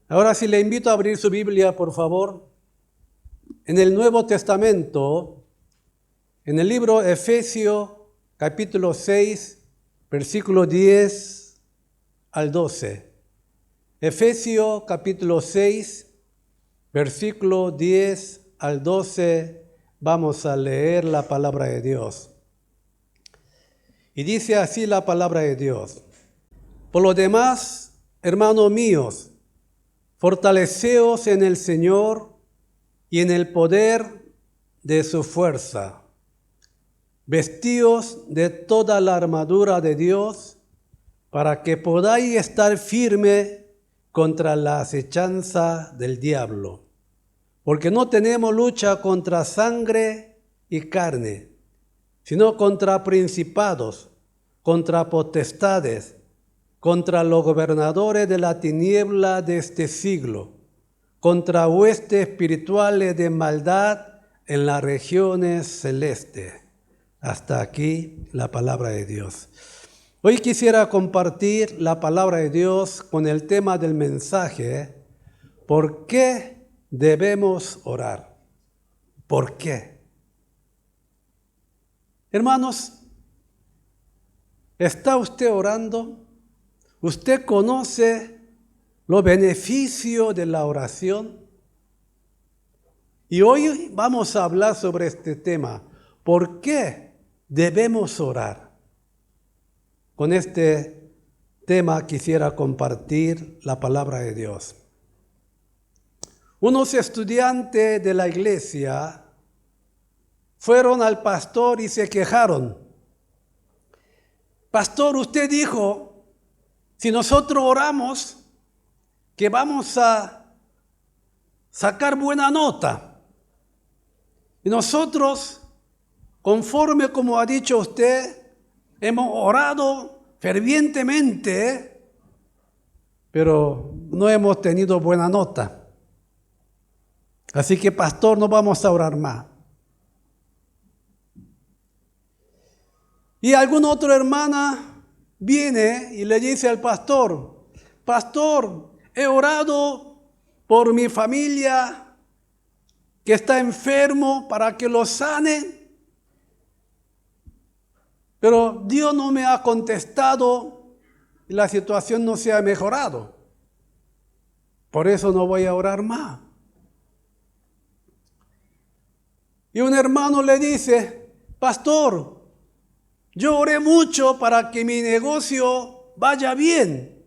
Ahora sí le invito a abrir su Biblia, por favor, en el Nuevo Testamento, en el libro Efesios, capítulo 6, versículo 10 al 12. Efesios, capítulo 6, versículo 10 al 12, vamos a leer la palabra de Dios. Y dice así la palabra de Dios: Por lo demás, hermanos míos, fortaleceos en el Señor y en el poder de su fuerza. Vestíos de toda la armadura de Dios para que podáis estar firme contra la acechanza del diablo. Porque no tenemos lucha contra sangre y carne, sino contra principados, contra potestades, contra los gobernadores de la tiniebla de este siglo, contra huestes espirituales de maldad en las regiones celestes. Hasta aquí la palabra de Dios. Hoy quisiera compartir la palabra de Dios con el tema del mensaje: ¿por qué debemos orar? ¿Por qué? Hermanos, ¿está usted orando? ¿Usted conoce los beneficios de la oración? Y hoy vamos a hablar sobre este tema. ¿Por qué debemos orar? Con este tema quisiera compartir la palabra de Dios. Unos estudiantes de la iglesia fueron al pastor y se quejaron. Pastor, usted dijo, si nosotros oramos, que vamos a sacar buena nota. Y nosotros, conforme como ha dicho usted, hemos orado fervientemente, pero no hemos tenido buena nota. Así que, pastor, no vamos a orar más. Y alguna otra hermana viene y le dice al pastor: Pastor, he orado por mi familia que está enfermo para que lo sane, pero Dios no me ha contestado y la situación no se ha mejorado. Por eso no voy a orar más. Y un hermano le dice: Pastor, yo oré mucho para que mi negocio vaya bien.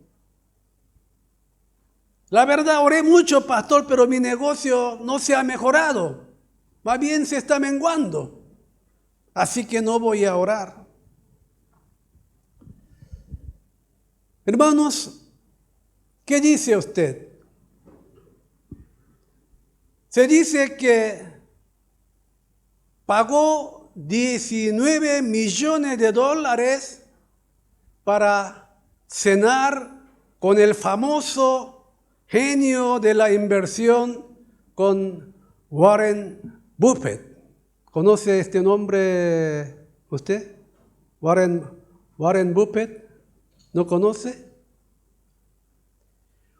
La verdad, oré mucho, pastor, pero mi negocio no se ha mejorado. Más bien se está menguando. Así que no voy a orar. Hermanos, ¿qué dice usted? Se dice que pagó $19 millones para cenar con el famoso genio de la inversión, con Warren Buffett. ¿Conoce este nombre usted? Warren Buffett. ¿No conoce?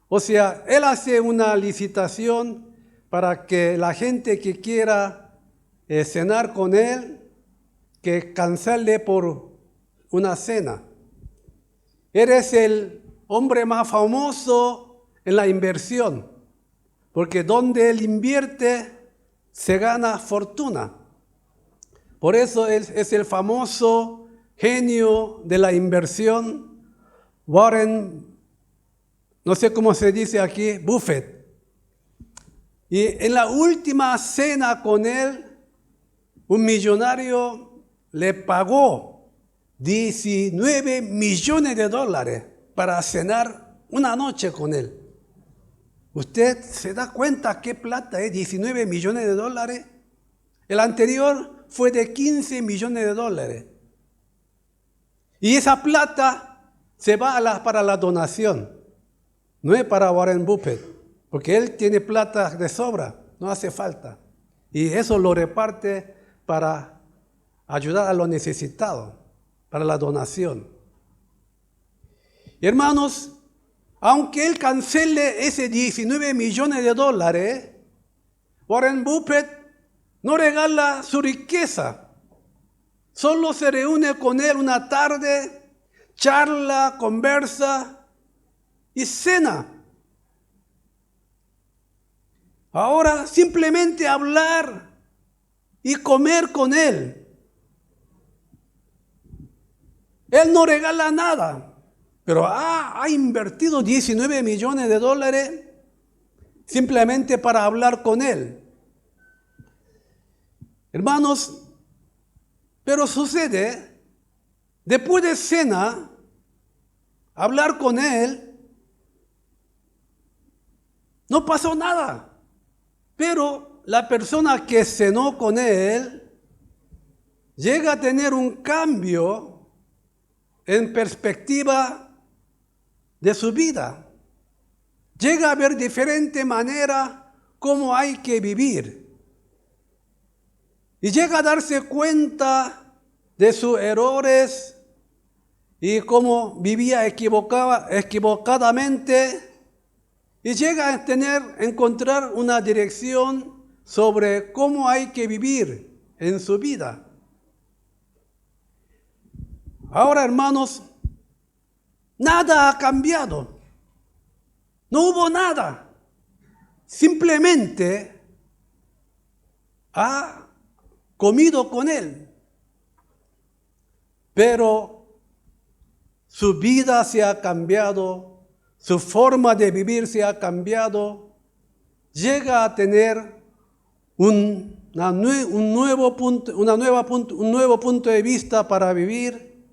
O sea, él hace una licitación para que la gente que quiera cenar con él, que cancele por una cena. Eres el hombre más famoso en la inversión, porque donde él invierte se gana fortuna. Por eso él es el famoso genio de la inversión, Warren, no sé cómo se dice aquí, Buffett. Y en la última cena con él, un millonario le pagó $19 millones para cenar una noche con él. ¿Usted se da cuenta qué plata es $19 millones? El anterior fue de $15 millones. Y esa plata se va para la donación. No es para Warren Buffett, porque él tiene plata de sobra, no hace falta. Y eso lo reparte para ayudar a los necesitados, para la donación. Y hermanos, aunque él cancele ese 19 millones de dólares, Warren Buffett no regala su riqueza. Solo se reúne con él una tarde, charla, conversa y cena. Ahora simplemente hablar y comer con él. Él no regala nada, pero ha invertido 19 millones de dólares simplemente para hablar con él. Hermanos, pero sucede, después de cena, hablar con él, no pasó nada. Pero la persona que cenó con él llega a tener un cambio en perspectiva de su vida. Llega a ver diferente manera cómo hay que vivir. Y llega a darse cuenta de sus errores y cómo vivía equivocadamente. Y llega a encontrar una dirección sobre cómo hay que vivir en su vida. Ahora, hermanos, nada ha cambiado. No hubo nada. Simplemente ha comido con él. Pero su vida se ha cambiado. Su forma de vivir se ha cambiado, llega a tener un nuevo punto de vista para vivir.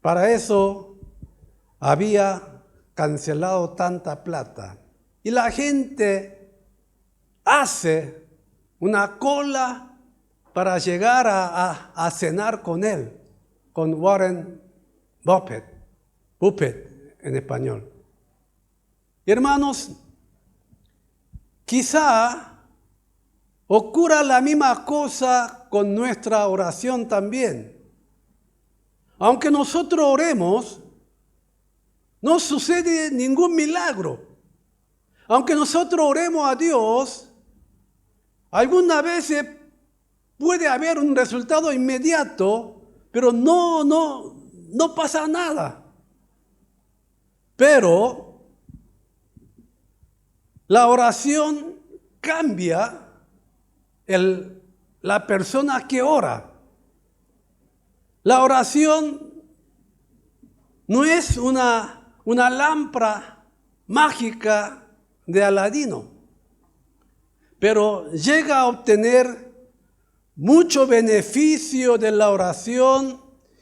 Para eso había cancelado tanta plata. Y la gente hace una cola para llegar a cenar con él, con Warren Buffett en español. Hermanos, quizá ocurra la misma cosa con nuestra oración también. Aunque nosotros oremos, no sucede ningún milagro. Aunque nosotros oremos a Dios, algunas veces puede haber un resultado inmediato, pero no pasa nada. Pero la oración cambia la persona que ora. La oración no es una lámpara mágica de Aladino, pero llega a obtener mucho beneficio de la oración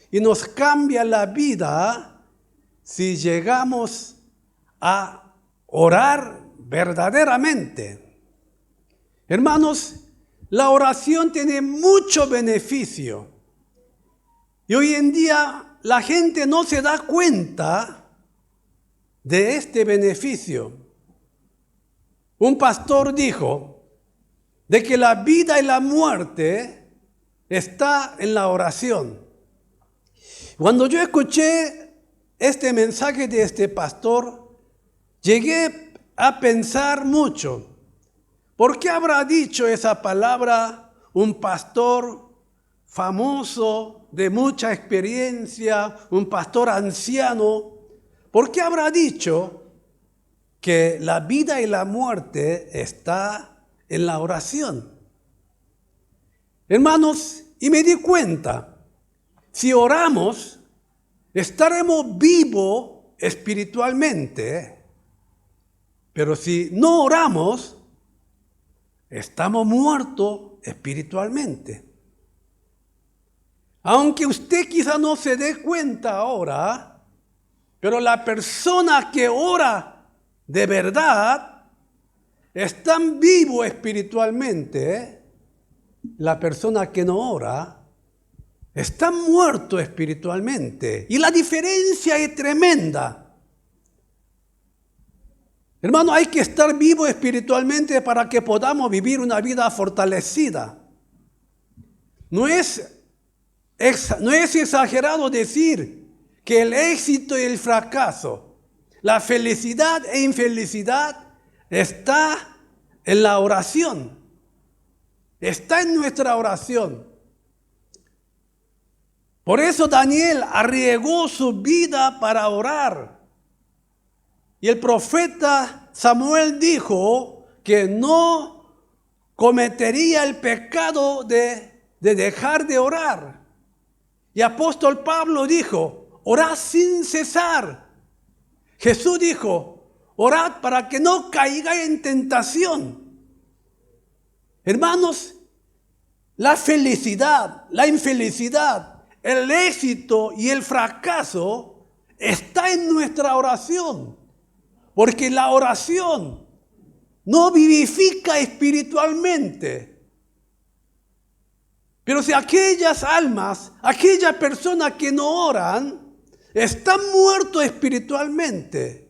y nos cambia la vida si llegamos a orar verdaderamente. Hermanos, la oración tiene mucho beneficio. Y hoy en día la gente no se da cuenta de este beneficio. Un pastor dijo de que la vida y la muerte está en la oración. Cuando yo escuché este mensaje de este pastor, llegué a pensar mucho. ¿Por qué habrá dicho esa palabra un pastor famoso, de mucha experiencia, un pastor anciano? ¿Por qué habrá dicho que la vida y la muerte está en la oración? Hermanos, y me di cuenta, si oramos, estaremos vivos espiritualmente, pero si no oramos, estamos muertos espiritualmente. Aunque usted quizá no se dé cuenta ahora, pero la persona que ora de verdad está vivo espiritualmente. La persona que no ora está muerto espiritualmente. Y la diferencia es tremenda. Hermano, hay que estar vivo espiritualmente para que podamos vivir una vida fortalecida. No es exagerado decir que el éxito y el fracaso la felicidad e infelicidad está en la oración. Está en nuestra oración. Por eso Daniel arriesgó su vida para orar. Y el profeta Samuel dijo que no cometería el pecado de dejar de orar. Y apóstol Pablo dijo, orad sin cesar. Jesús dijo, orad para que no caigáis en tentación. Hermanos, la felicidad, la infelicidad, el éxito y el fracaso está en nuestra oración. Porque la oración no vivifica espiritualmente. Pero si aquellas almas, aquellas personas que no oran, están muertos espiritualmente.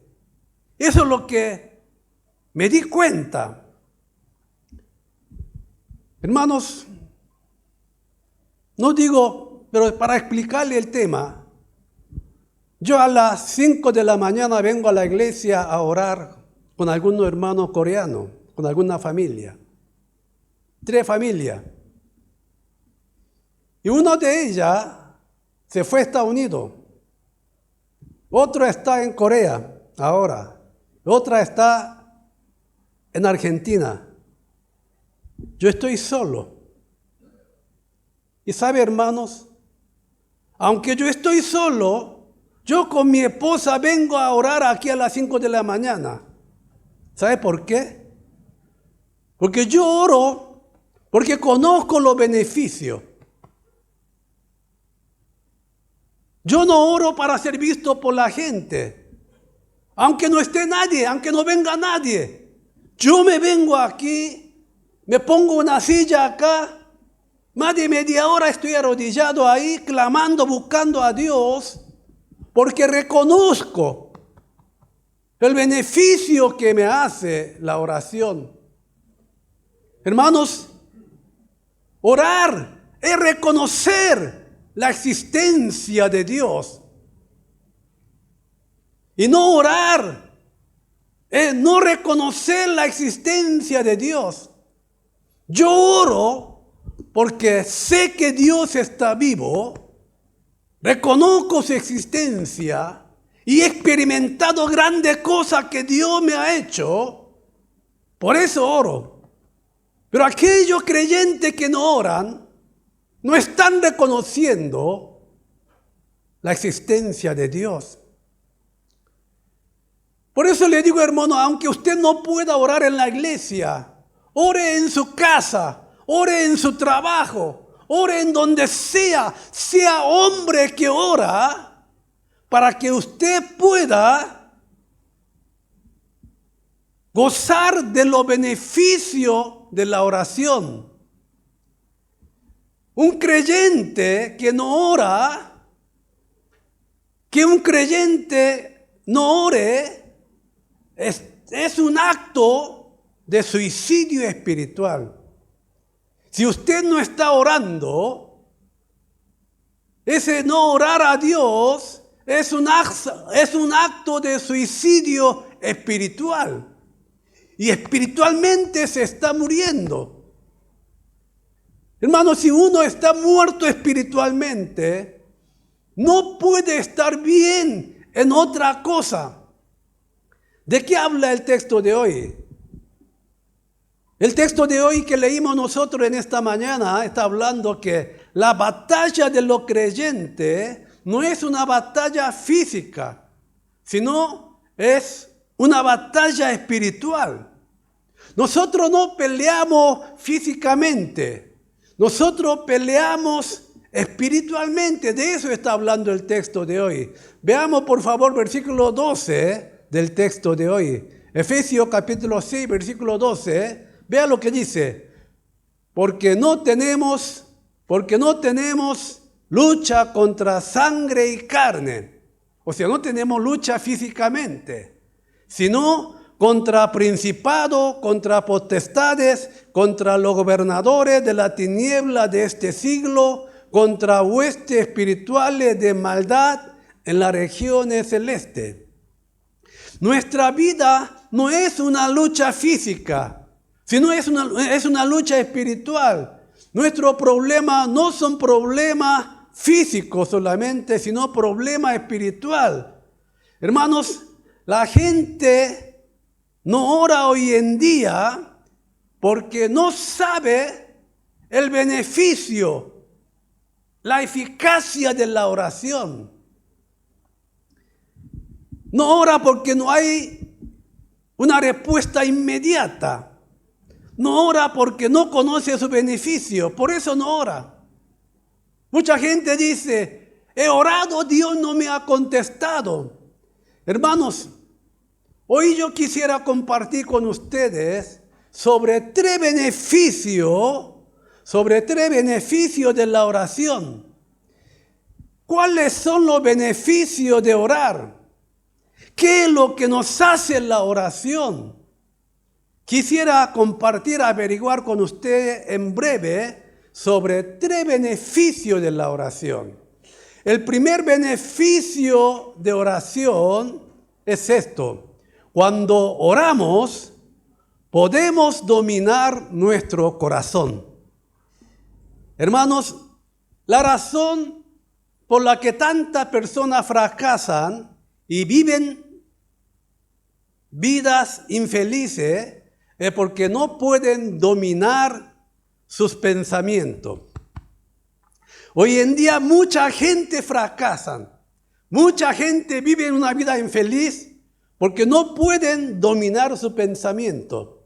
Eso es lo que me di cuenta. Hermanos, no digo, pero para explicarle el tema, yo a las 5 de la mañana vengo a la iglesia a orar con algunos hermanos coreanos, con alguna familia. 3 familias. Y uno de ellas se fue a Estados Unidos. Otro está en Corea ahora. Otra está en Argentina. Yo estoy solo. Y sabe, hermanos, aunque yo estoy solo, yo con mi esposa vengo a orar aquí a las 5 de la mañana. ¿Sabe por qué? Porque yo oro porque conozco los beneficios. Yo no oro para ser visto por la gente. Aunque no esté nadie, aunque no venga nadie. Yo me vengo aquí, me pongo una silla acá. Más de media hora estoy arrodillado ahí, clamando, buscando a Dios. Porque reconozco el beneficio que me hace la oración. Hermanos, orar es reconocer la existencia de Dios. Y no orar es no reconocer la existencia de Dios. Yo oro porque sé que Dios está vivo, reconozco su existencia y he experimentado grandes cosas que Dios me ha hecho. Por eso oro. Pero aquellos creyentes que no oran, no están reconociendo la existencia de Dios. Por eso le digo, hermano, aunque usted no pueda orar en la iglesia, ore en su casa, ore en su trabajo, ore en donde sea, sea hombre que ora, para que usted pueda gozar de los beneficios de la oración. Un creyente que no ora, que un creyente no ore, es un acto de suicidio espiritual. Si usted no está orando, ese no orar a Dios es un acto de suicidio espiritual. Y espiritualmente se está muriendo. Hermano, si uno está muerto espiritualmente, no puede estar bien en otra cosa. ¿De qué habla el texto de hoy? El texto de hoy que leímos nosotros en esta mañana está hablando que la batalla de los creyentes no es una batalla física, sino es una batalla espiritual. Nosotros no peleamos físicamente. Nosotros peleamos espiritualmente. De eso está hablando el texto de hoy. Veamos por favor versículo 12 del texto de hoy. Efesios capítulo 6, versículo 12. Vea lo que dice. Porque no tenemos lucha contra sangre y carne. O sea, no tenemos lucha físicamente, sino contra principados, contra potestades, contra los gobernadores de la tiniebla de este siglo, contra huestes espirituales de maldad en las regiones celestes. nuestra vida no es una lucha física, sino es una lucha espiritual. Nuestros problemas no son problemas físicos solamente, sino problemas espiritual. Hermanos, la gente no ora hoy en día porque no sabe el beneficio, la eficacia de la oración. No ora porque no hay una respuesta inmediata. No ora porque no conoce su beneficio, por eso no ora. Mucha gente dice, he orado, Dios no me ha contestado. Hermanos, hoy yo quisiera compartir con ustedes sobre tres beneficios de la oración. ¿Cuáles son los beneficios de orar? ¿Qué es lo que nos hace la oración? Quisiera compartir, averiguar con ustedes en breve sobre tres beneficios de la oración. El primer beneficio de oración es esto. Cuando oramos, podemos dominar nuestro corazón. Hermanos, la razón por la que tantas personas fracasan y viven vidas infelices es porque no pueden dominar sus pensamientos. Hoy en día mucha gente fracasa, mucha gente vive una vida infeliz porque no pueden dominar su pensamiento.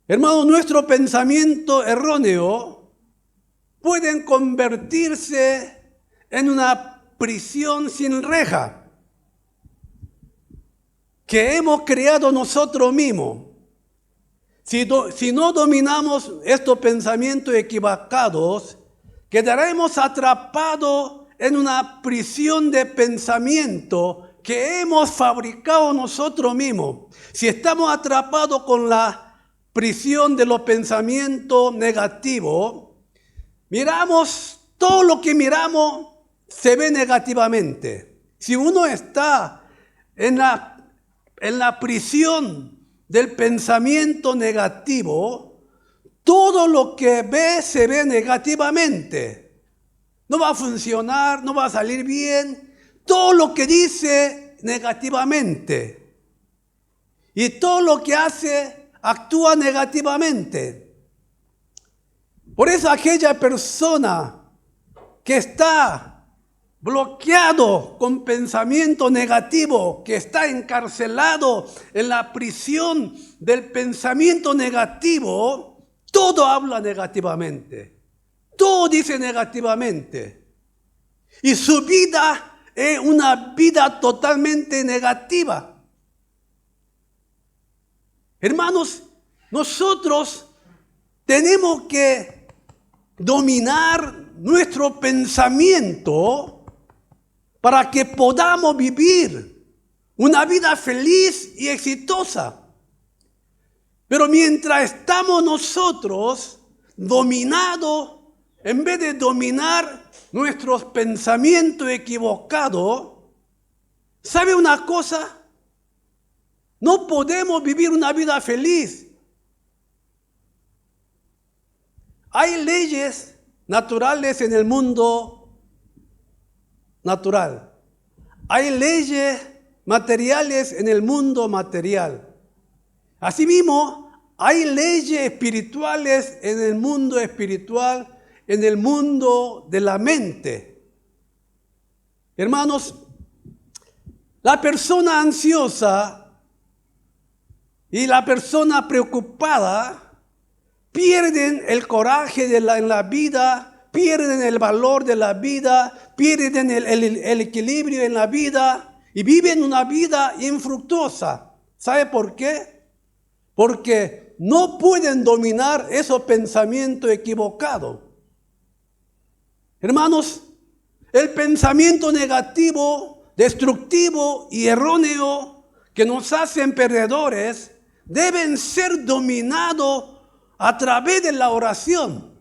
Hermano, nuestro pensamiento erróneo pueden convertirse en una prisión sin reja que hemos creado nosotros mismos. Si no dominamos estos pensamientos equivocados, quedaremos atrapados en una prisión de pensamiento que hemos fabricado nosotros mismos. Si estamos atrapados con la prisión de los pensamientos negativos, miramos, todo lo que miramos se ve negativamente. Si uno está en la prisión del pensamiento negativo, todo lo que ve se ve negativamente. No va a funcionar, no va a salir bien. Todo lo que dice negativamente. Y todo lo que hace actúa negativamente. Por eso aquella persona que está bloqueado con pensamiento negativo, que está encarcelado en la prisión del pensamiento negativo, todo habla negativamente, todo dice negativamente. Y su vida es una vida totalmente negativa. Hermanos, nosotros tenemos que dominar nuestro pensamiento para que podamos vivir una vida feliz y exitosa. Pero mientras estamos nosotros dominados, en vez de dominar nuestros pensamientos equivocados, ¿sabe una cosa? No podemos vivir una vida feliz. Hay leyes naturales en el mundo natural. Hay leyes materiales en el mundo material. Asimismo, hay leyes espirituales en el mundo espiritual, en el mundo de la mente. Hermanos, la persona ansiosa y la persona preocupada pierden el coraje en la vida, pierden el valor de la vida, pierden el equilibrio en la vida y viven una vida infructuosa. ¿Sabe por qué? Porque no pueden dominar esos pensamientos equivocados. Hermanos, el pensamiento negativo, destructivo y erróneo que nos hacen perdedores deben ser dominados a través de la oración.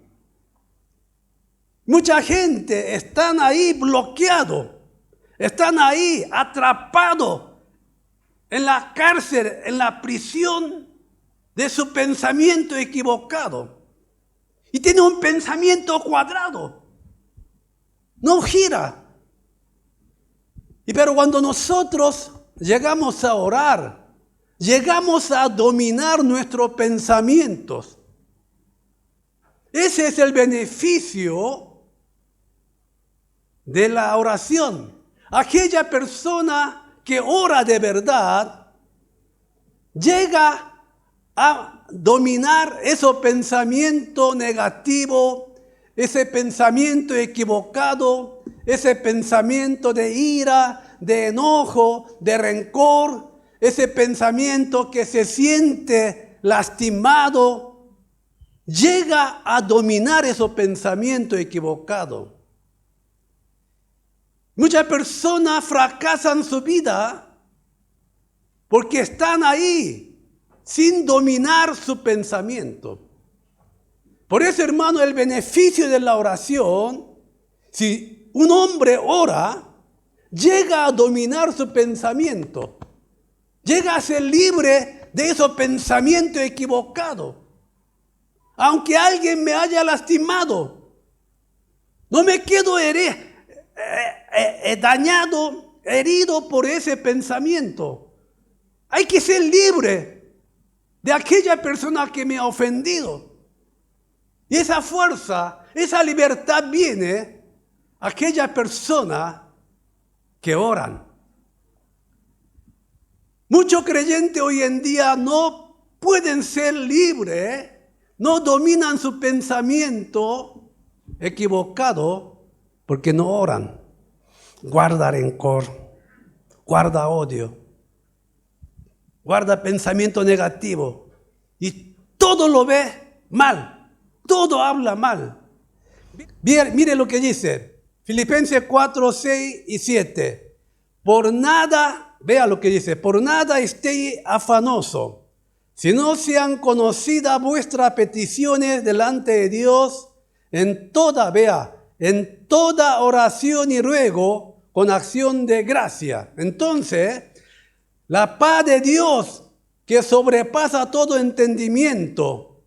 Mucha gente están ahí bloqueados, están ahí atrapados en la cárcel, en la prisión de su pensamiento equivocado. Y tiene un pensamiento cuadrado. No gira. Pero cuando nosotros llegamos a orar, llegamos a dominar nuestros pensamientos. Ese es el beneficio de la oración. Aquella persona que ora de verdad llega a dominar ese pensamiento negativo, ese pensamiento equivocado, ese pensamiento de ira, de enojo, de rencor, ese pensamiento que se siente lastimado, llega a dominar ese pensamiento equivocado. Muchas personas fracasan su vida porque están ahí sin dominar su pensamiento. Por eso, hermano, el beneficio de la oración, si un hombre ora, llega a dominar su pensamiento, llega a ser libre de esos pensamientos equivocados. Aunque alguien me haya lastimado, no me quedo dañado, herido por ese pensamiento. Hay que ser libre de aquella persona que me ha ofendido. Y esa fuerza, esa libertad viene a aquella persona que oran. Muchos creyentes hoy en día no pueden ser libres, no dominan su pensamiento equivocado porque no oran. Guarda rencor, guarda odio, guarda pensamiento negativo y todo lo ve mal, todo habla mal. Mire lo que dice Filipenses 4, 6 y 7. Por nada, vea lo que dice, por nada estéis afanoso, si no sean conocidas vuestras peticiones delante de Dios en toda oración y ruego con acción de gracia. Entonces, la paz de Dios que sobrepasa todo entendimiento,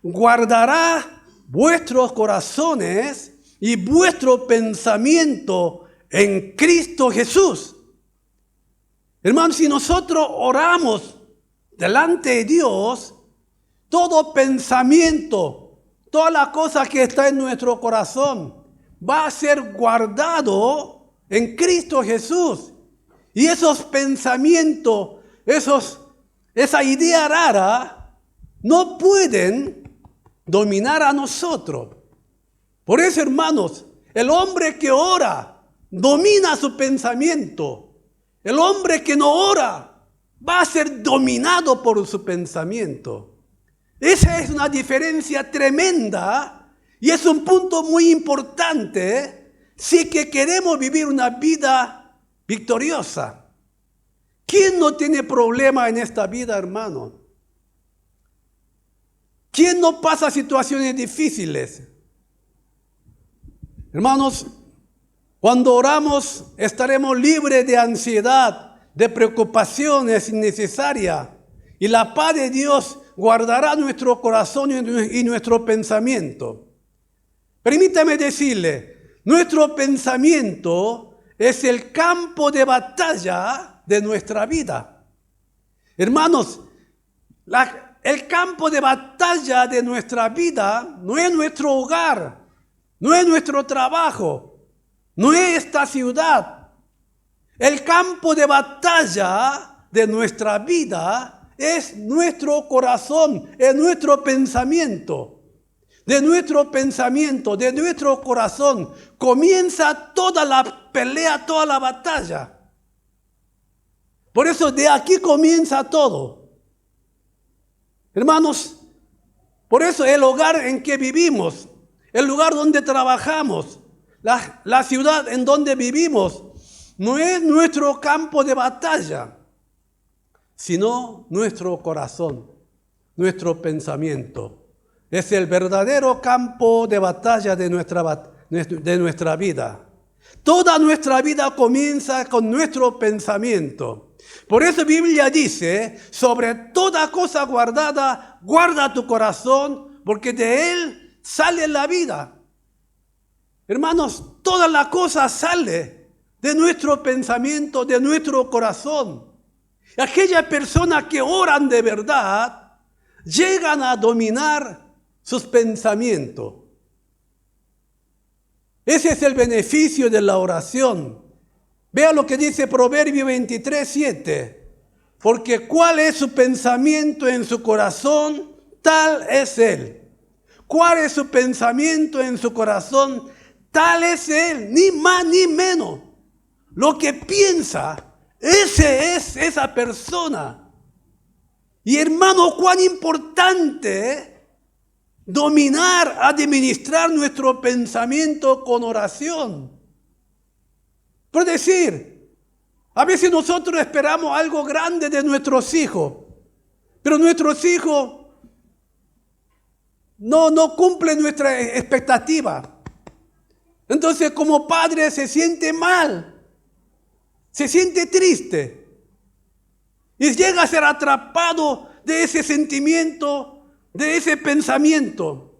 guardará vuestros corazones y vuestro pensamiento en Cristo Jesús. Hermanos, si nosotros oramos delante de Dios, todo pensamiento, toda la cosa que está en nuestro corazón va a ser guardado en Cristo Jesús. Y esos pensamientos, esa idea rara, no pueden dominar a nosotros. Por eso, hermanos, el hombre que ora domina su pensamiento. El hombre que no ora va a ser dominado por su pensamiento. Esa es una diferencia tremenda y es un punto muy importante si que queremos vivir una vida victoriosa. ¿Quién no tiene problema en esta vida, hermano? ¿Quién no pasa situaciones difíciles? Hermanos, cuando oramos estaremos libres de ansiedad, de preocupaciones innecesarias, y la paz de Dios guardará nuestro corazón y nuestro pensamiento. Permítame decirle, nuestro pensamiento es el campo de batalla de nuestra vida. Hermanos, el campo de batalla de nuestra vida no es nuestro hogar, no es nuestro trabajo, no es esta ciudad. El campo de batalla de nuestra vida es nuestro corazón, es nuestro pensamiento. De nuestro pensamiento, de nuestro corazón, comienza toda la pelea, toda la batalla. Por eso de aquí comienza todo. Hermanos, por eso el hogar en que vivimos, el lugar donde trabajamos, la ciudad en donde vivimos, no es nuestro campo de batalla, sino nuestro corazón, nuestro pensamiento. Es el verdadero campo de batalla de nuestra vida. Toda nuestra vida comienza con nuestro pensamiento. Por eso la Biblia dice, sobre toda cosa guardada, guarda tu corazón, porque de él sale la vida. Hermanos, toda la cosa sale de nuestro pensamiento, de nuestro corazón. Aquellas personas que oran de verdad, llegan a dominar sus pensamientos. Ese es el beneficio de la oración. Vea lo que dice Proverbio 23:7. Porque cuál es su pensamiento en su corazón, tal es él. ¿Cuál es su pensamiento en su corazón? Tal es él, ni más ni menos. Lo que piensa, ese es esa persona. Y hermano, cuán importante es dominar, administrar nuestro pensamiento con oración. Por decir, a veces nosotros esperamos algo grande de nuestros hijos, pero nuestros hijos no cumplen nuestra expectativa. Entonces, como padre se siente mal, se siente triste y llega a ser atrapado de ese sentimiento, de ese pensamiento.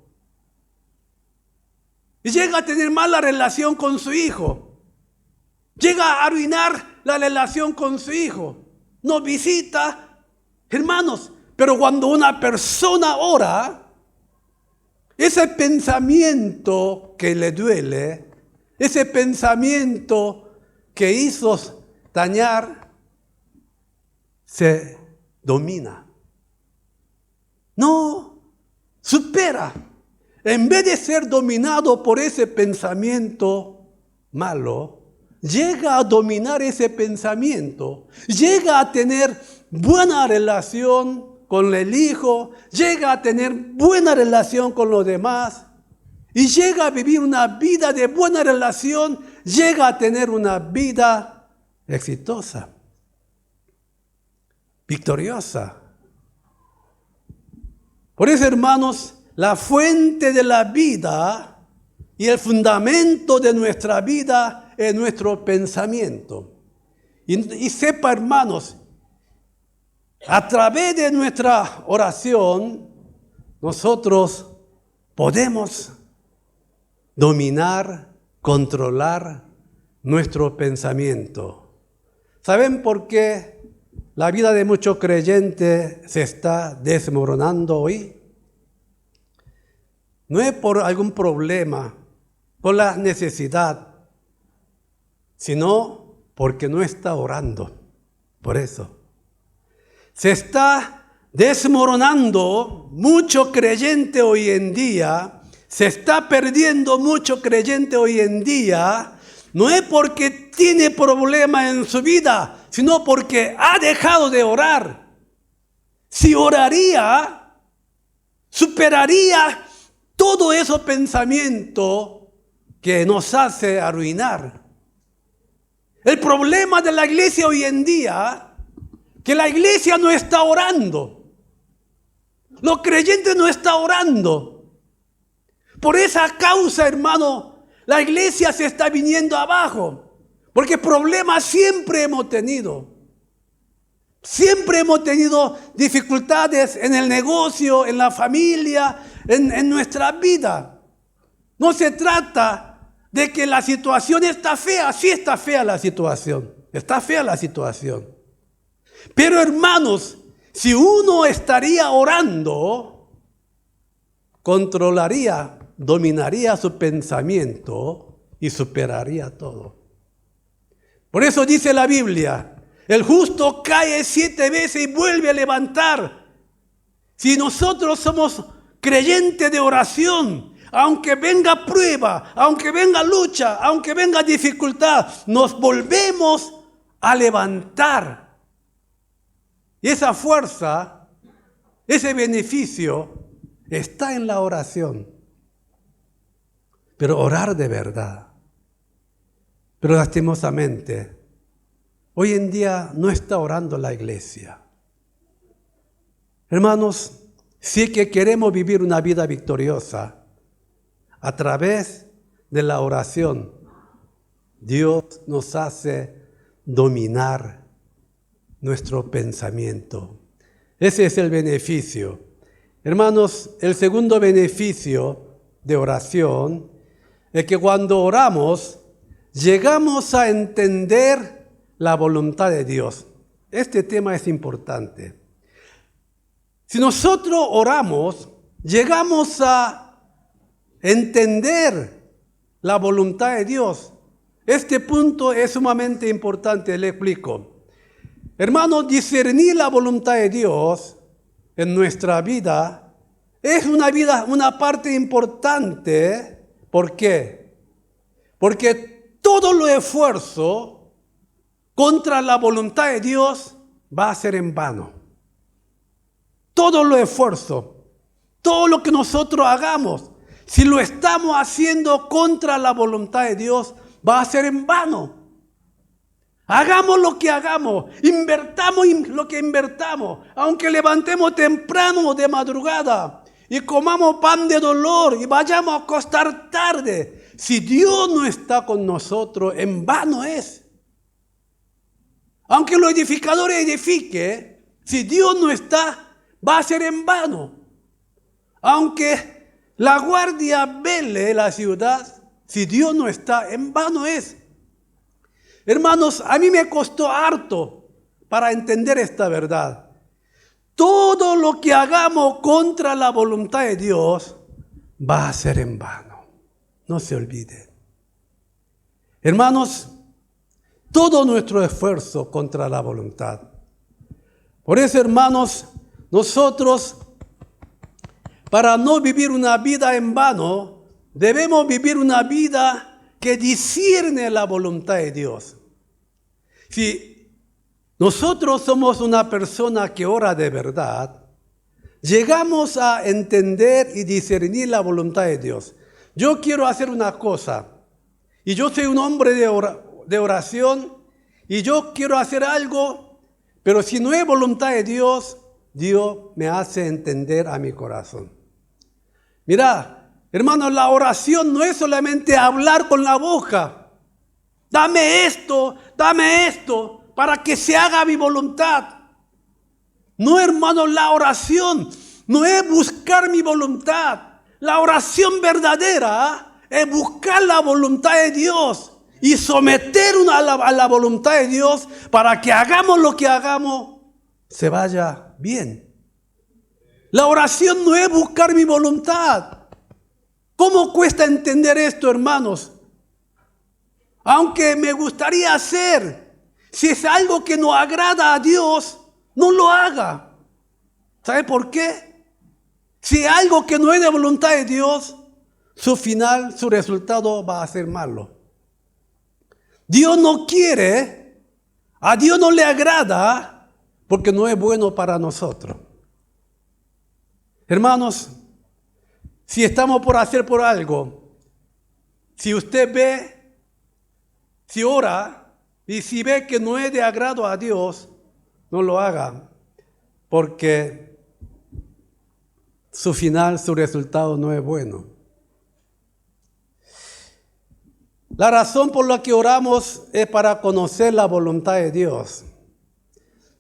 Y llega a tener mala relación con su hijo. Llega a arruinar la relación con su hijo. No visita, hermanos. Pero cuando una persona ora, ese pensamiento que le duele, ese pensamiento que hizo dañar, se domina. No, supera. En vez de ser dominado por ese pensamiento malo, llega a dominar ese pensamiento, llega a tener buena relación con el hijo, llega a tener buena relación con los demás y llega a vivir una vida de buena relación, llega a tener una vida exitosa, victoriosa. Por eso, hermanos, la fuente de la vida y el fundamento de nuestra vida es nuestro pensamiento. Y sepa, hermanos, a través de nuestra oración, nosotros podemos dominar, controlar nuestro pensamiento. ¿Saben por qué la vida de muchos creyentes se está desmoronando hoy? No es por algún problema, por la necesidad, sino porque no está orando. Por eso. Se está desmoronando mucho creyente hoy en día, se está perdiendo mucho creyente hoy en día, no es porque tiene problemas en su vida, sino porque ha dejado de orar. Si oraría, superaría todo ese pensamiento que nos hace arruinar. El problema de la iglesia hoy en día, que la iglesia no está orando. Los creyentes no están orando. Por esa causa, hermano, la iglesia se está viniendo abajo. Porque problemas siempre hemos tenido. Siempre hemos tenido dificultades en el negocio, en la familia, en nuestra vida. No se trata de que la situación está fea. Sí está fea la situación. Está fea la situación. Pero hermanos, si uno estaría orando, controlaría, dominaría su pensamiento y superaría todo. Por eso dice la Biblia, el justo cae 7 veces y vuelve a levantar. Si nosotros somos creyentes de oración, aunque venga prueba, aunque venga lucha, aunque venga dificultad, nos volvemos a levantar. Y esa fuerza, ese beneficio está en la oración. Pero orar de verdad. Pero lastimosamente, hoy en día no está orando la iglesia. Hermanos, si que queremos vivir una vida victoriosa a través de la oración, Dios nos hace dominar nuestro pensamiento. Ese es el beneficio. Hermanos, el segundo beneficio de oración es que cuando oramos, llegamos a entender la voluntad de Dios. Este tema es importante. Si nosotros oramos, llegamos a entender la voluntad de Dios. Este punto es sumamente importante, le explico. Hermanos, discernir la voluntad de Dios en nuestra vida es una parte importante. ¿Por qué? Porque todo los esfuerzos contra la voluntad de Dios va a ser en vano. Todo los esfuerzos, todo lo que nosotros hagamos, si lo estamos haciendo contra la voluntad de Dios, va a ser en vano. Hagamos lo que hagamos, invertamos lo que invertamos, aunque levantemos temprano o de madrugada y comamos pan de dolor y vayamos a acostar tarde. Si Dios no está con nosotros, en vano es. Aunque los edificadores edifiquen, si Dios no está, va a ser en vano. Aunque la guardia vele la ciudad, si Dios no está, en vano es. Hermanos, a mí me costó harto para entender esta verdad. Todo lo que hagamos contra la voluntad de Dios va a ser en vano. No se olvide. Hermanos, todo nuestro esfuerzo contra la voluntad. Por eso, hermanos, nosotros, para no vivir una vida en vano, debemos vivir una vida que discierne la voluntad de Dios. Si nosotros somos una persona que ora de verdad, llegamos a entender y discernir la voluntad de Dios. Yo quiero hacer una cosa, y yo soy un hombre de oración, y yo quiero hacer algo, pero si no es voluntad de Dios, Dios me hace entender a mi corazón. Mira, hermanos, la oración no es solamente hablar con la boca. Dame esto, para que se haga mi voluntad. No, hermanos, la oración no es buscar mi voluntad. La oración verdadera es buscar la voluntad de Dios y someter a la voluntad de Dios para que hagamos lo que hagamos, se vaya bien. La oración no es buscar mi voluntad. ¿Cómo cuesta entender esto, hermanos? Aunque me gustaría hacer, si es algo que no agrada a Dios, no lo haga. ¿Sabe por qué? Si es algo que no es de voluntad de Dios, su final, su resultado va a ser malo. Dios no quiere, a Dios no le agrada, porque no es bueno para nosotros. Hermanos, si estamos por hacer por algo, si usted ve, si ora y si ve que no es de agrado a Dios, no lo haga, porque su final, su resultado no es bueno. La razón por la que oramos es para conocer la voluntad de Dios.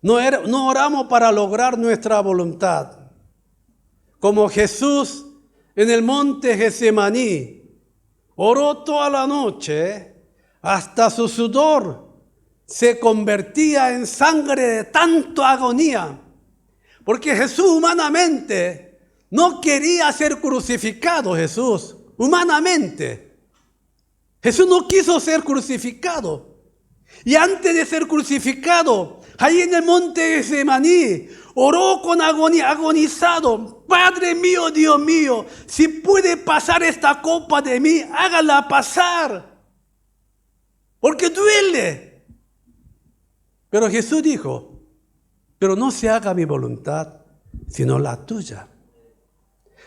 No oramos para lograr nuestra voluntad. Como Jesús en el monte Getsemaní oró toda la noche, hasta su sudor se convertía en sangre de tanta agonía. Porque Jesús humanamente no quería ser crucificado. Jesús, humanamente. Jesús no quiso ser crucificado. Y antes de ser crucificado, ahí en el monte Getsemaní, oró con agonía, agonizado. Padre mío, Dios mío, si puede pasar esta copa de mí, hágala pasar. Porque duele. Pero Jesús dijo, pero no se haga mi voluntad, sino la tuya.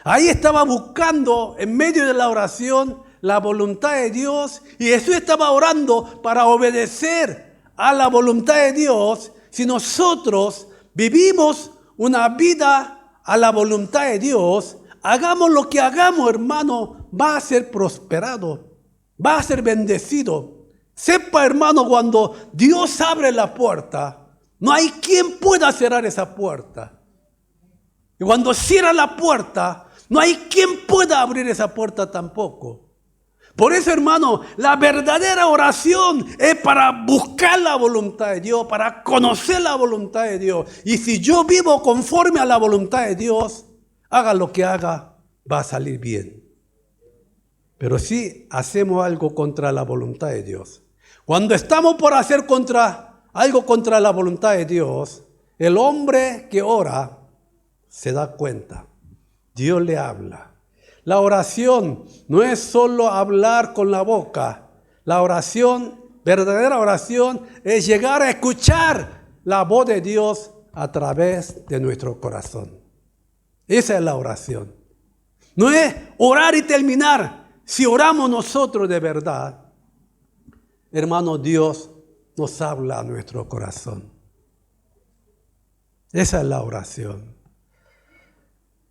Ahí estaba buscando, en medio de la oración, la voluntad de Dios. Y Jesús estaba orando para obedecer a la voluntad de Dios. Si nosotros vivimos una vida a la voluntad de Dios, hagamos lo que hagamos, hermano, va a ser prosperado, va a ser bendecido. Sepa, hermano, cuando Dios abre la puerta, no hay quien pueda cerrar esa puerta. Y cuando cierra la puerta, no hay quien pueda abrir esa puerta tampoco. Por eso, hermano, la verdadera oración es para buscar la voluntad de Dios, para conocer la voluntad de Dios. Y si yo vivo conforme a la voluntad de Dios, haga lo que haga, va a salir bien. Pero si hacemos algo contra la voluntad de Dios, cuando estamos por hacer algo contra la voluntad de Dios, el hombre que ora se da cuenta. Dios le habla. La oración no es solo hablar con la boca. La oración, verdadera oración, es llegar a escuchar la voz de Dios a través de nuestro corazón. Esa es la oración. No es orar y terminar. Si oramos nosotros de verdad, hermano, Dios nos habla a nuestro corazón. Esa es la oración.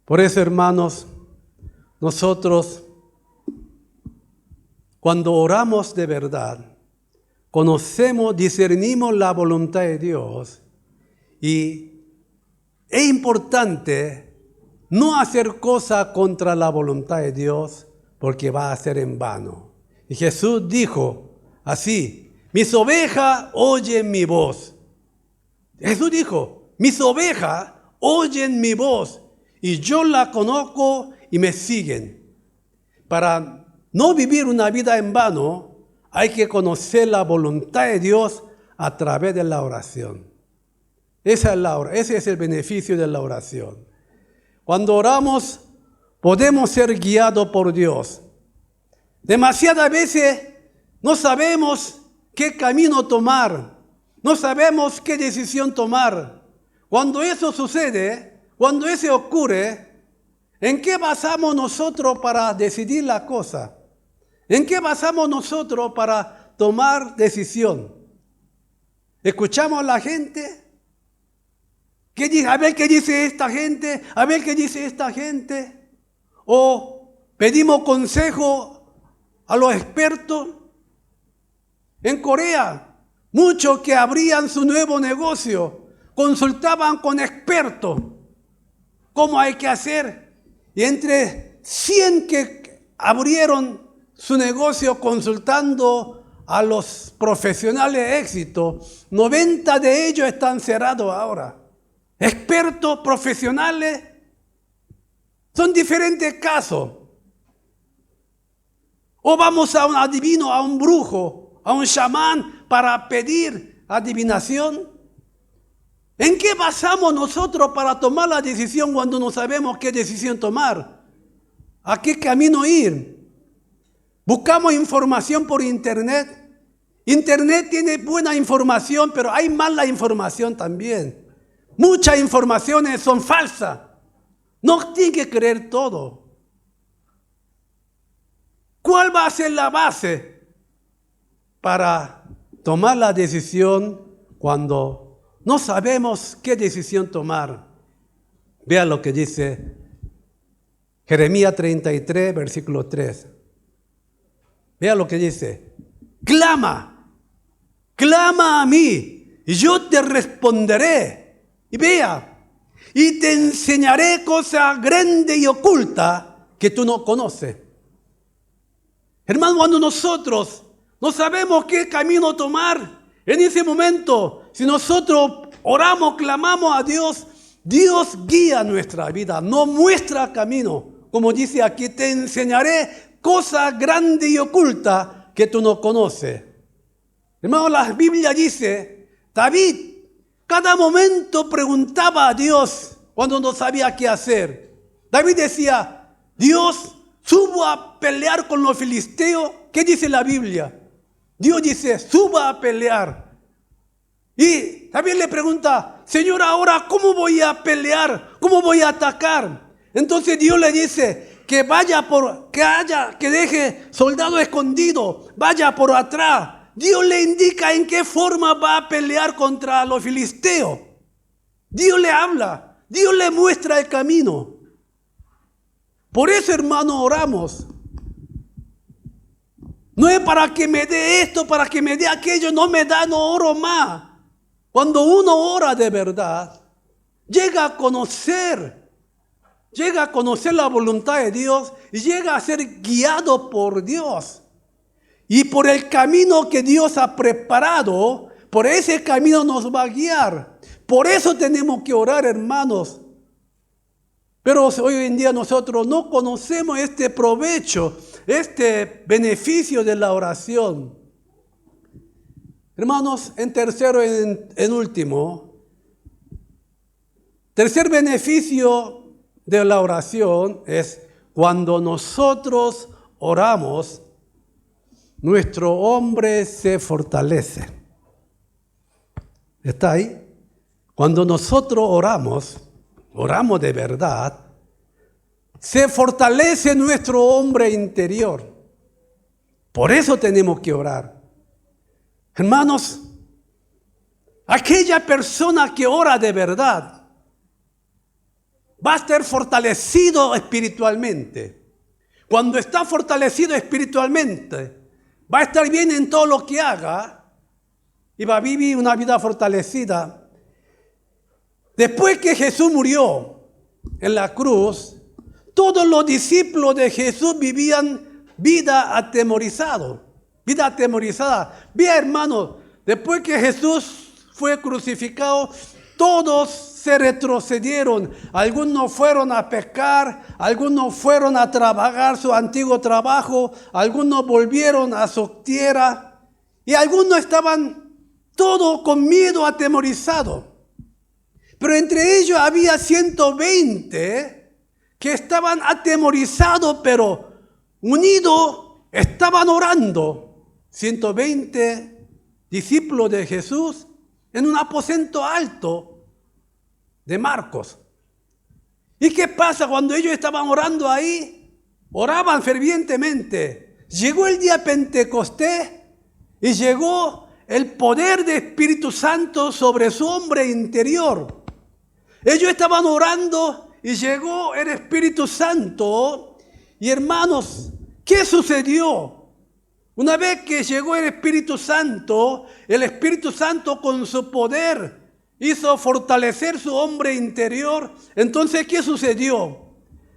Por eso, hermanos, nosotros, cuando oramos de verdad, conocemos, discernimos la voluntad de Dios, y es importante no hacer cosas contra la voluntad de Dios, porque va a ser en vano. Y Jesús dijo así: mis ovejas oyen mi voz. Jesús dijo: mis ovejas oyen mi voz, y yo la conozco y me siguen. Para no vivir una vida en vano, hay que conocer la voluntad de Dios a través de la oración. Ese es el beneficio de la oración. Cuando oramos, podemos ser guiados por Dios. Demasiadas veces no sabemos qué camino tomar, no sabemos qué decisión tomar. Cuando eso sucede, cuando eso ocurre, ¿en qué basamos nosotros para decidir la cosa? ¿En qué basamos nosotros para tomar decisión? ¿Escuchamos a la gente? A ver qué dice esta gente, a ver qué dice esta gente. ¿O pedimos consejo a los expertos? En Corea, muchos que abrían su nuevo negocio consultaban con expertos cómo hay que hacer. Y entre 100 que abrieron su negocio consultando a los profesionales de éxito, 90 de ellos están cerrados ahora. Expertos, profesionales, son diferentes casos. O vamos a un adivino, a un brujo, a un chamán para pedir adivinación. ¿En qué basamos nosotros para tomar la decisión cuando no sabemos qué decisión tomar? ¿A qué camino ir? Buscamos información por internet. Internet tiene buena información, pero hay mala información también. Muchas informaciones son falsas. No tiene que creer todo. ¿Cuál va a ser la base para tomar la decisión cuando no sabemos qué decisión tomar? Vea lo que dice Jeremías 33, versículo 3. Vea lo que dice: clama a mí y yo te responderé. Y vea, y te enseñaré cosas grandes y ocultas que tú no conoces. Hermano, cuando nosotros no sabemos qué camino tomar, en ese momento, si nosotros oramos, clamamos a Dios, Dios guía nuestra vida, nos muestra camino. Como dice aquí: te enseñaré cosas grandes y ocultas que tú no conoces. Hermano, la Biblia dice, David cada momento preguntaba a Dios cuando no sabía qué hacer. David decía: Dios, subo a pelear con los filisteos. ¿Qué dice la Biblia? Dios dice: suba a pelear. Y David le pregunta: Señor, ahora ¿cómo voy a pelear? ¿Cómo voy a atacar? Entonces Dios le dice que que deje soldado escondido, vaya por atrás. Dios le indica en qué forma va a pelear contra los filisteos. Dios le habla, Dios le muestra el camino. Por eso, hermano, oramos. No es para que me dé esto, para que me dé aquello, no me da, no oro más. Cuando uno ora de verdad, llega a conocer la voluntad de Dios y llega a ser guiado por Dios. Y por el camino que Dios ha preparado, por ese camino nos va a guiar. Por eso tenemos que orar, hermanos. Pero hoy en día nosotros no conocemos este provecho, este beneficio de la oración. Hermanos, en tercero, en último, tercer beneficio de la oración es cuando nosotros oramos, nuestro hombre se fortalece. ¿Está ahí? Cuando nosotros oramos de verdad, se fortalece nuestro hombre interior. Por eso tenemos que orar. Hermanos, aquella persona que ora de verdad va a estar fortalecido espiritualmente. Cuando está fortalecido espiritualmente, va a estar bien en todo lo que haga y va a vivir una vida fortalecida. Después que Jesús murió en la cruz, todos los discípulos de Jesús vivían vida atemorizada. Bien, hermanos, después que Jesús fue crucificado, todos se retrocedieron. Algunos fueron a pescar, algunos fueron a trabajar su antiguo trabajo, algunos volvieron a su tierra y algunos estaban todos con miedo, atemorizados. Pero entre ellos había 120 que estaban atemorizados, pero unidos, estaban orando. 120 discípulos de Jesús en un aposento alto de Marcos. ¿Y qué pasa cuando ellos estaban orando ahí? Oraban fervientemente. Llegó el día Pentecostés y llegó el poder del Espíritu Santo sobre su hombre interior. Ellos estaban orando y llegó el Espíritu Santo. Y hermanos, ¿qué sucedió? Una vez que llegó el Espíritu Santo con su poder hizo fortalecer su hombre interior. Entonces, ¿qué sucedió?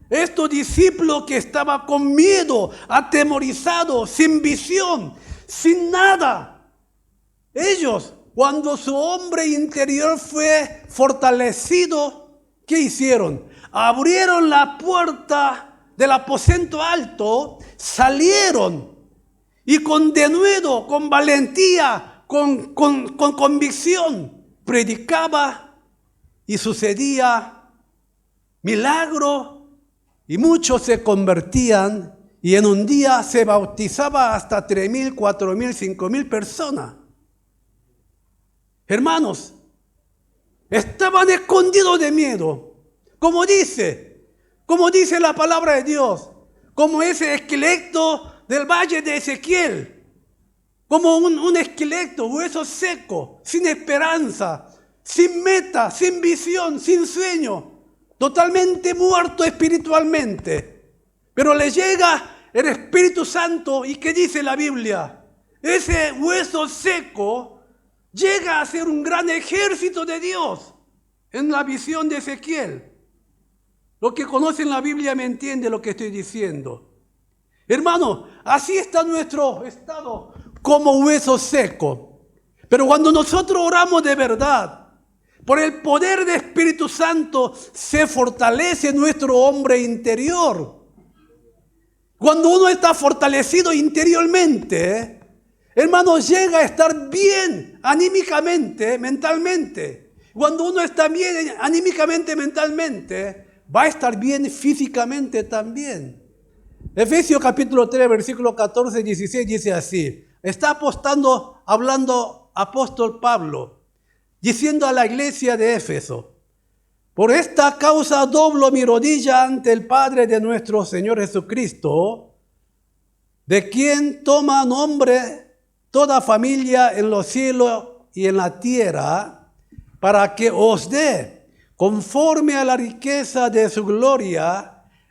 Estos discípulos que estaban con miedo, atemorizados, sin visión, sin nada, ellos, cuando su hombre interior fue fortalecido, ¿qué hicieron? Abrieron la puerta del aposento alto, salieron y con denuedo, con valentía, con convicción, predicaba y sucedía milagro y muchos se convertían y en un día se bautizaba hasta 3,000, 4,000, 5,000 personas. Hermanos, estaban escondidos de miedo, como dice la palabra de Dios, como ese esqueleto del valle de Ezequiel, como un esqueleto, hueso seco, sin esperanza, sin meta, sin visión, sin sueño, totalmente muerto espiritualmente. Pero le llega el Espíritu Santo y ¿qué dice la Biblia? Ese hueso seco llega a ser un gran ejército de Dios en la visión de Ezequiel. Los que conocen la Biblia me entienden lo que estoy diciendo. Hermano, así está nuestro estado como hueso seco. Pero cuando nosotros oramos de verdad, por el poder del Espíritu Santo se fortalece nuestro hombre interior. Cuando uno está fortalecido interiormente, hermano, llega a estar bien anímicamente, mentalmente. Cuando uno está bien anímicamente, mentalmente, va a estar bien físicamente también. Efesios capítulo 3, versículo 14 y 16 dice así. Está hablando apóstol Pablo, diciendo a la iglesia de Éfeso: por esta causa doblo mi rodilla ante el Padre de nuestro Señor Jesucristo, de quien toma nombre toda familia en los cielos y en la tierra, para que os dé, conforme a la riqueza de su gloria,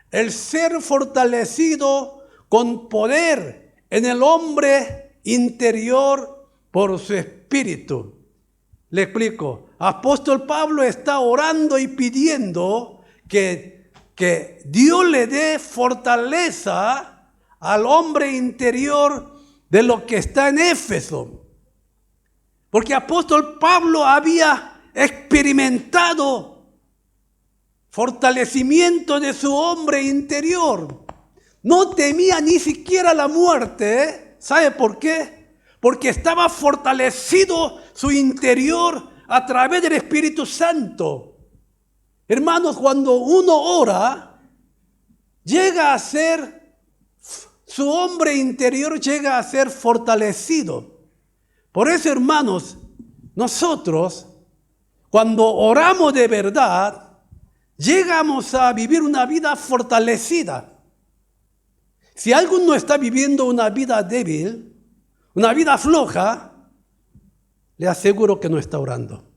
el ser fortalecido con poder en el hombre interior por su espíritu. Le explico. Apóstol Pablo está orando y pidiendo que Dios le dé fortaleza al hombre interior de lo que está en Éfeso. Porque apóstol Pablo había experimentado fortalecimiento de su hombre interior. No temía ni siquiera la muerte, ¿eh? ¿Sabe por qué? Porque estaba fortalecido su interior a través del Espíritu Santo. Hermanos, cuando uno ora, llega a ser, su hombre interior llega a ser fortalecido. Por eso, hermanos, nosotros, cuando oramos de verdad, llegamos a vivir una vida fortalecida. Si alguno está viviendo una vida débil, una vida floja, le aseguro que no está orando.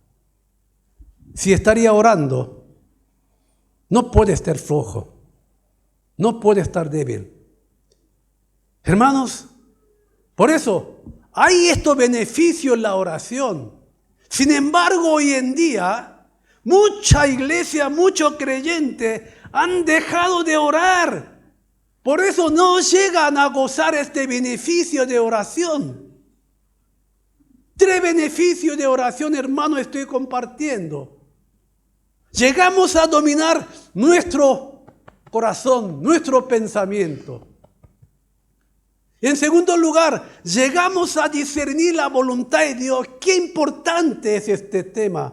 Si estaría orando, no puede estar flojo, no puede estar débil. Hermanos, por eso hay estos beneficios en la oración. Sin embargo, hoy en día, mucha iglesia, muchos creyentes han dejado de orar. Por eso no llegan a gozar este beneficio de oración. 3 beneficios de oración, hermano, estoy compartiendo. Llegamos a dominar nuestro corazón, nuestro pensamiento. Y en segundo lugar, llegamos a discernir la voluntad de Dios. Qué importante es este tema.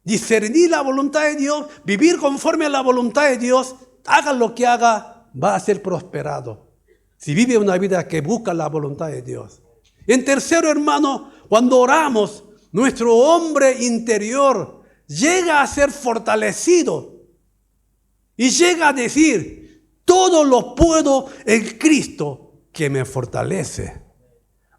Discernir la voluntad de Dios, vivir conforme a la voluntad de Dios, haga lo que haga, va a ser prosperado. Si vive una vida que busca la voluntad de Dios. En tercero, hermano, cuando oramos, nuestro hombre interior llega a ser fortalecido y llega a decir, todo lo puedo en Cristo que me fortalece.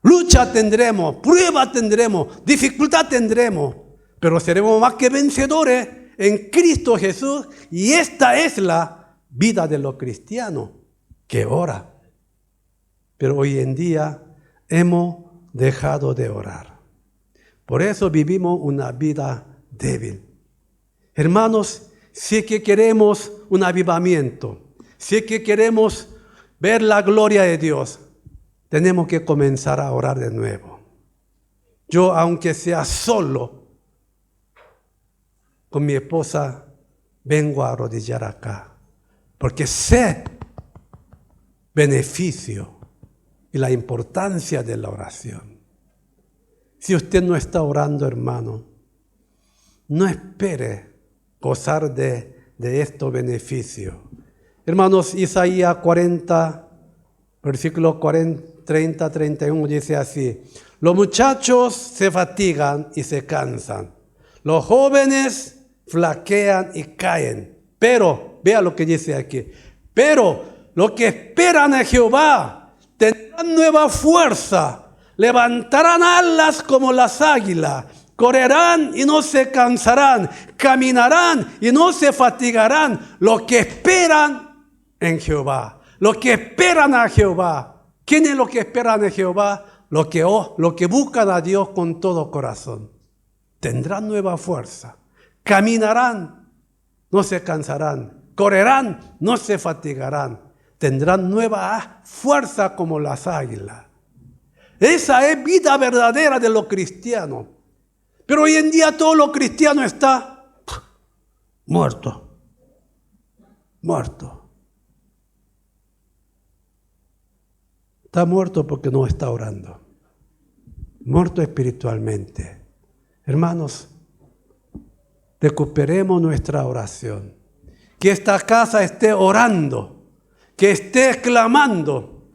Lucha tendremos, prueba tendremos, dificultad tendremos, pero seremos más que vencedores en Cristo Jesús, y esta es la vida de los cristianos que ora. Pero hoy en día hemos dejado de orar. Por eso vivimos una vida débil. Hermanos, si es que queremos un avivamiento, si es que queremos ver la gloria de Dios, tenemos que comenzar a orar de nuevo. Yo, aunque sea solo, con mi esposa, vengo a arrodillar acá, porque sé beneficio y la importancia de la oración. Si usted no está orando, hermano, no espere gozar de estos beneficios. Hermanos, Isaías 40, versículo 30, 31 dice así: los muchachos se fatigan y se cansan, los jóvenes flaquean y caen. Pero, vea lo que dice aquí, pero los que esperan a Jehová tendrán nueva fuerza, levantarán alas como las águilas, correrán y no se cansarán, caminarán y no se fatigarán. Los que esperan en Jehová, los que esperan a Jehová. ¿Quiénes los que esperan a Jehová? Los que buscan a Dios con todo corazón. Tendrán nueva fuerza, caminarán, no se cansarán, correrán, no se fatigarán, tendrán nueva fuerza como las águilas. Esa es vida verdadera de los cristianos. Pero hoy en día todo lo cristiano está muerto. Está muerto porque no está orando. Muerto espiritualmente. Hermanos, recuperemos nuestra oración. Que esta casa esté orando, que esté clamando.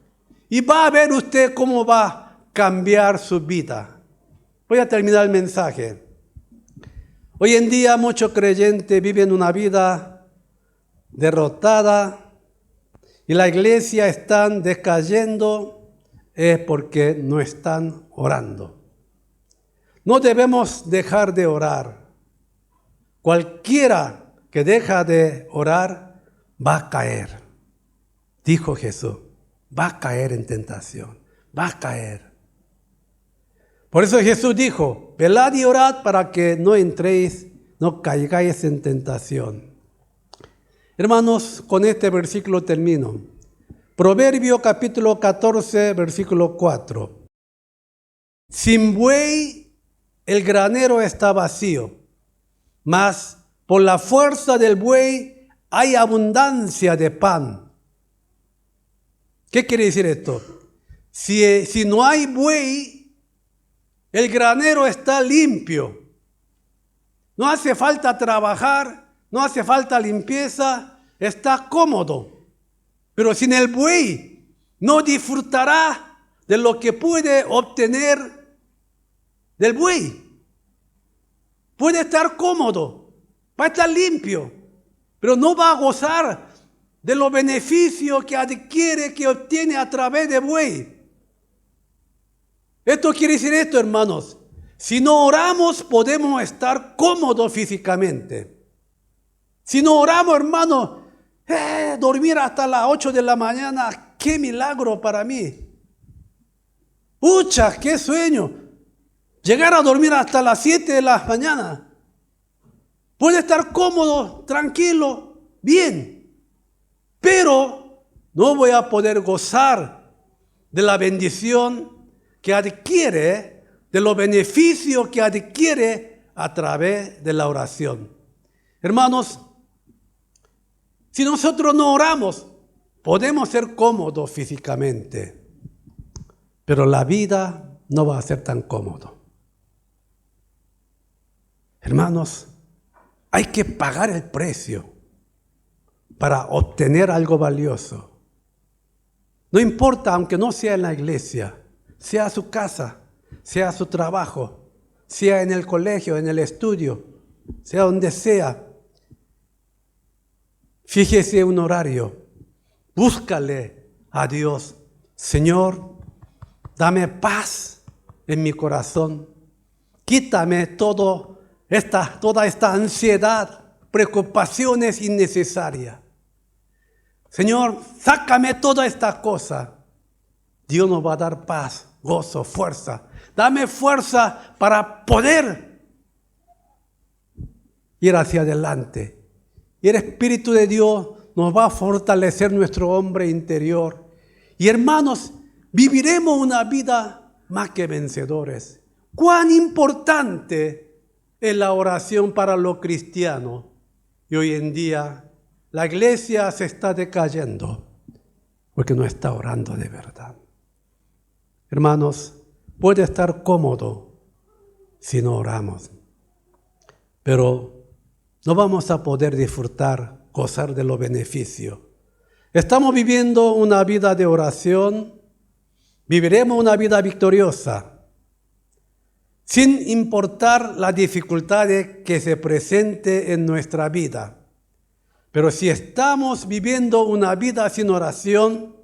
Y va a ver usted cómo va a cambiar su vida. Voy a terminar el mensaje. Hoy en día muchos creyentes viven una vida derrotada y la iglesia están decayendo, es porque no están orando. No debemos dejar de orar. Cualquiera que deja de orar va a caer. Dijo Jesús, va a caer en tentación, va a caer. Por eso Jesús dijo, velad y orad para que no entréis, no caigáis en tentación. Hermanos, con este versículo termino. Proverbio capítulo 14, versículo 4. Sin buey el granero está vacío, mas por la fuerza del buey hay abundancia de pan. ¿Qué quiere decir esto? Si no hay buey, el granero está limpio. No hace falta trabajar, no hace falta limpieza, está cómodo. Pero sin el buey no disfrutará de lo que puede obtener del buey. Puede estar cómodo, va a estar limpio, pero no va a gozar de los beneficios que adquiere, que obtiene a través de buey. Esto quiere decir esto, hermanos. Si no oramos, podemos estar cómodos físicamente. Si no oramos, hermanos, dormir hasta las 8 de la mañana, qué milagro para mí. ¡Pucha, qué sueño! Llegar a dormir hasta las 7 de la mañana. Puede estar cómodo, tranquilo, bien. Pero no voy a poder gozar de la bendición que adquiere, de los beneficios que adquiere a través de la oración. Hermanos, si nosotros no oramos, podemos ser cómodos físicamente, pero la vida no va a ser tan cómodo. Hermanos, hay que pagar el precio para obtener algo valioso. No importa, aunque no sea en la iglesia, sea su casa, sea su trabajo, sea en el colegio, en el estudio, sea donde sea. Fíjese un horario, búscale a Dios. Señor, dame paz en mi corazón. Quítame toda esta ansiedad, preocupaciones innecesarias. Señor, sácame toda esta cosa. Dios nos va a dar paz, gozo, fuerza. Dame fuerza para poder ir hacia adelante. Y el Espíritu de Dios nos va a fortalecer nuestro hombre interior. Y hermanos, viviremos una vida más que vencedores. Cuán importante es la oración para los cristianos. Y hoy en día la iglesia se está decayendo porque no está orando de verdad. Hermanos, puede estar cómodo si no oramos, pero no vamos a poder disfrutar, gozar de los beneficios. Estamos viviendo una vida de oración, viviremos una vida victoriosa, sin importar las dificultades que se presenten en nuestra vida. Pero si estamos viviendo una vida sin oración,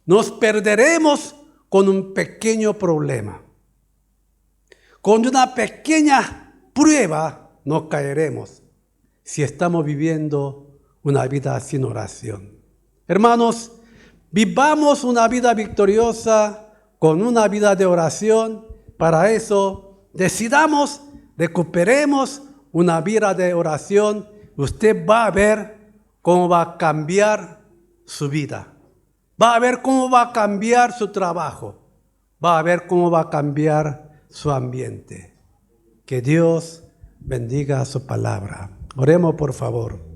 nos perderemos con un pequeño problema. Con una pequeña prueba nos caeremos si estamos viviendo una vida sin oración. Hermanos, vivamos una vida victoriosa con una vida de oración. Para eso, decidamos, recuperemos una vida de oración. Usted va a ver cómo va a cambiar su vida. Va a ver cómo va a cambiar su trabajo. Va a ver cómo va a cambiar su ambiente. Que Dios bendiga su palabra. Oremos, por favor.